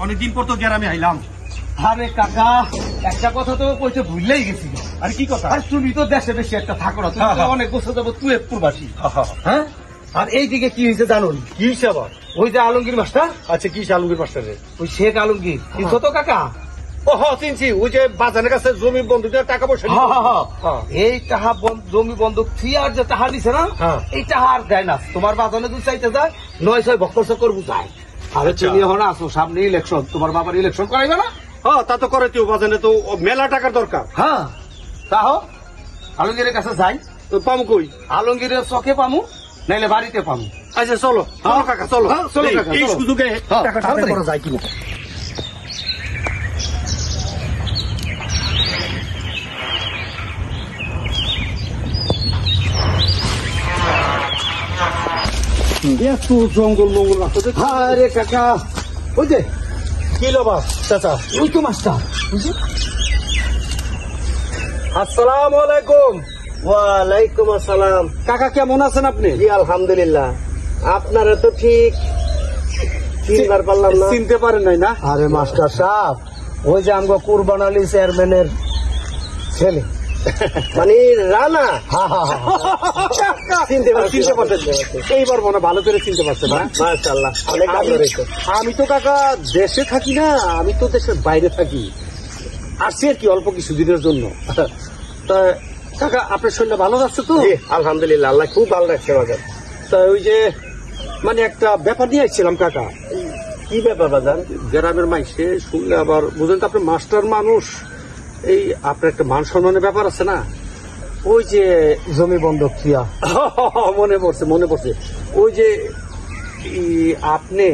অনেকদিন পর তো গ্রামে আইলাম। আরে কাকা একটা কথা তো কইতে ভুললেই গেছি। আর কি কথা? আর তুমি তো দেশে বেশি একটা থাকো না, তুমি তো অনেক বছর যাবো তুই প্রবাসী। হ্যাঁ, আর এইদিকে কি হয়েছে জানো? কি হয়েছে আবার? ওই যে আলমগীর মাস্টার। আচ্ছা কি আলমগীর মাস্টারের? ওই শেখ আলমগীর চিনছো তো কাকা? ও হ চিনছি, ওই যে বাজারের কাছে জমি বন্ধক দিয়ে টাকা পয়সা এই টাহা জমি বন্ধক থিয়ার যে টাহা দিছে না, এই টাহা আর দেয় না। তোমার বাজারে যদি চাইতে যায় 900 বক্কর চক্কর বুঝায়। আরে তুমি এখন আসো, সামনে ইলেকশন, তোমার বাবার ইলেকশন করাইবে না? হ্যাঁ তা তো করে, তুই বাজারে তো মেলা টাকার দরকার। হ্যাঁ তাহো আলমগীরের কাছে যাই। তো পামু কই? আলমগীরের চোখে পামু, নাইলে বাড়িতে পামু। আচ্ছা চলো চলো কাকা, চলো চলো কাকা, এই চলো। সুযোগে টাকাটা আদায় করা যায় কিনা। এত জঙ্গল মঙ্গল রাস্তা। আরে কাকা ওই যে কি লবা চাচা? ওই তো মাস্টার বুঝলি। আসসালামু আলাইকুম। ওয়ালাইকুম আসসালাম। কাকা কেমন আছেন আপনি? জি আলহামদুলিল্লাহ। আপনারা তো ঠিক চিনবার পারলাম না। চিনতে পারেন নাই না? আরে মাস্টার সাহেব, ওই যে আমগো কুরবান আলী চেয়ারম্যানের ছেলে, মানে রানা। চিনতে পারছেন? এইবার মনে ভালো করে চিনতে পারছেন না? মাশাআল্লাহ, অনেক ভালো হয়েছে। আমি তো কাকা দেশে থাকি না, আমি তো দেশের বাইরে থাকি। আসছি আর কি অল্প কিছুদিনের জন্য। তা কাকা আপনার শরীরটা ভালো যাচ্ছে তো? জি আলহামদুলিল্লাহ, আল্লাহ খুব ভালো রাখছে বাজার। তা ওই যে মানে একটা ব্যাপার নিয়ে আসছিলাম কাকা। কি ব্যাপার বাজার? গ্রামের মাইসে শুনলে আবার বুঝলেন তো, আপনি মাস্টার মানুষ, এই আপনার একটা মান সম্মানের ব্যাপার আছে না? ওই যে জমি বন্ধক থিয়া। মনে পড়ছে ওই যে আপনি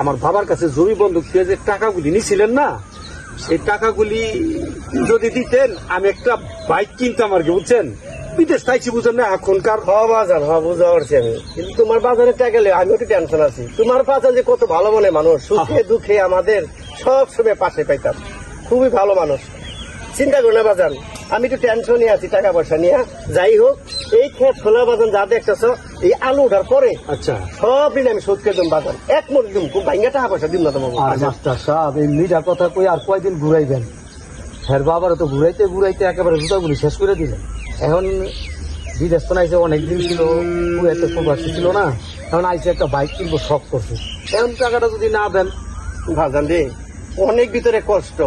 আমার বাবার কাছে জমি বন্ধক দিয়ে যে টাকাগুলি নিছিলেন না, সেই টাকাগুলি যদি দিতেন আমি একটা বাইক কিনতাম আর কি, বুঝছেন? বিদেশ চাইছি, বুঝছেন না এখনকার। বাজার বুঝতে পারছি আমি, কিন্তু তোমার বাজারে টাকা গেলে আমি একটু টেনশন আছি। তোমার বাজার যে কত ভালো মনে মানুষ, সুখে দুঃখে আমাদের সব সময় পাশে পাইতাম, খুবই ভালো মানুষ। চিন্তা করো না বাজান, আমি একটু টেনশনই আছি টাকা পয়সা নিয়ে। যাই হোক, এই ক্ষেত খোলা বাজান যা দেখতেছ, এই আলু ওঠার পরে আচ্ছা সব দিন আমি শোধ করে দিম বাজান, এক মনে দিম, খুব ভাঙ্গা টাকা পয়সা দিম না তোমার। আর মাস্টার সাহেব এই মিঠা কথা কই আর কয়দিন ঘুরাইবেন? হ্যাঁ বাবার তো ঘুরাইতে ঘুরাইতে একেবারে জুতাগুলি শেষ করে দিলেন। এখন বিদেশ তো নাইছে, অনেকদিন ছিল, একটা প্রবাসী ছিল না, এখন আইসে একটা বাইক কিনবো শখ করছে। এখন টাকাটা যদি না দেন বাজান রে, অনেক ভিতরে কষ্ট।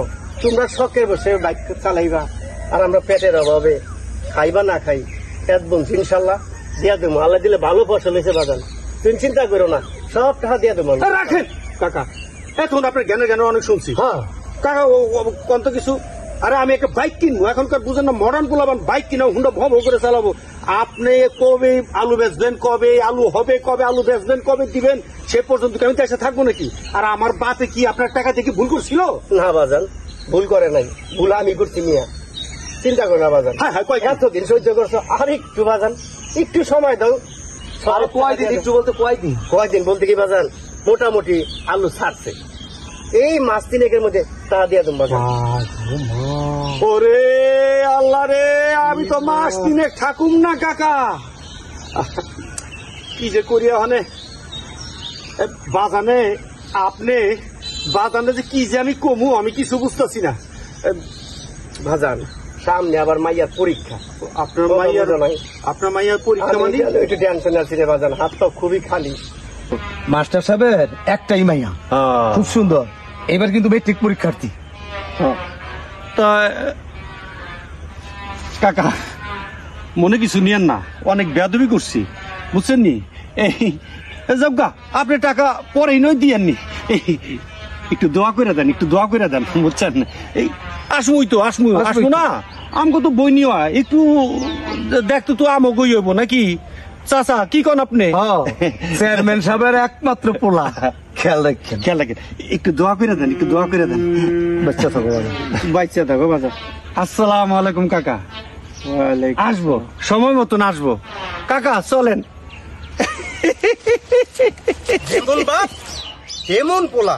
তোমরা শখে বসে বাইক চালাইবা, আর আমরা পেটের অভাবে খাইবা না খাই পেট বলছি। ইনশাল্লাহ দিয়া দেবো, আল্লাহ দিলে ভালো ফসল হয়েছে বাজান, তুমি চিন্তা করো না, সব টাকা দিয়া দেবো। রাখেন কাকা, এখন আপনার জ্ঞানের অনেক শুনছি। হ্যাঁ কাকা কত কিছু। আরে আমি একটা বাইক কিনবো, এখনকার বুঝেন না, মডার্ন পোলাবান বাইক কিনা হুন্ডা ভব করে চালাবো। আপনি কবে আলু বেচবেন, কবে আলু হবে, কবে আলু বেচবেন, কবে দিবেন, সে পর্যন্ত আমি দেশে থাকবো নাকি? আর আমার বাতে কি আপনার টাকা থেকে ভুল করছিল? না বাজান, ভুল করে নাই, ভুল আমি করছি মিয়া। চিন্তা করো না বাজান। হ্যাঁ এতদিন সহ্য করছো, আর একটু বাজান, একটু সময় দাও। কয়দিন একটু বলতে কয়দিন? কয়দিন বলতে কি বাজান, মোটামুটি আলু ছাড়ছে, এই মাস তিনেকের মধ্যে টাকা দিয়া দেবো বাজান। ওরে আল্লাহ রে, আমি তো মাস তিনেক থাকুম না কাকা, কি যে করি ওখানে বাজানে। আপনি বাজানে যে কি যে আমি কমু, আমি কিছু বুঝতেছি না বাজান। সামনে আবার মাইয়ার পরীক্ষা। আপনার মাইয়ার পরীক্ষা মানে একটু টেনশন আছে রে বাজান, হাত তো খুবই খালি। মাস্টার সাহেবের একটাই মাইয়া, খুব সুন্দর, এবার কিন্তু মেট্রিক পরীক্ষার্থী। তা কাকা মনে কিছু নিয়েন না, অনেক বেয়াদবি করছি, বুঝছেন নি? এই যাবগা, আপনি টাকা পরেই নয় দিয়েননি, একটু দোয়া করে দেন, বুঝছেন? এই আসমু না, আমগো তো বই নিও, একটু দেখতো তো আমও গই হইব নাকি? চাচা কি কন আপনি? চেয়ারম্যান সাহেবের একমাত্র পোলা, খেয়াল রাখেন, একটু দোয়া করে দেন। বাচ্চা থাকো বাজার। আসসালামু আলাইকুম কাকা। আসবো, সময় মতন আসবো কাকা, চলেন। কেমন পোলা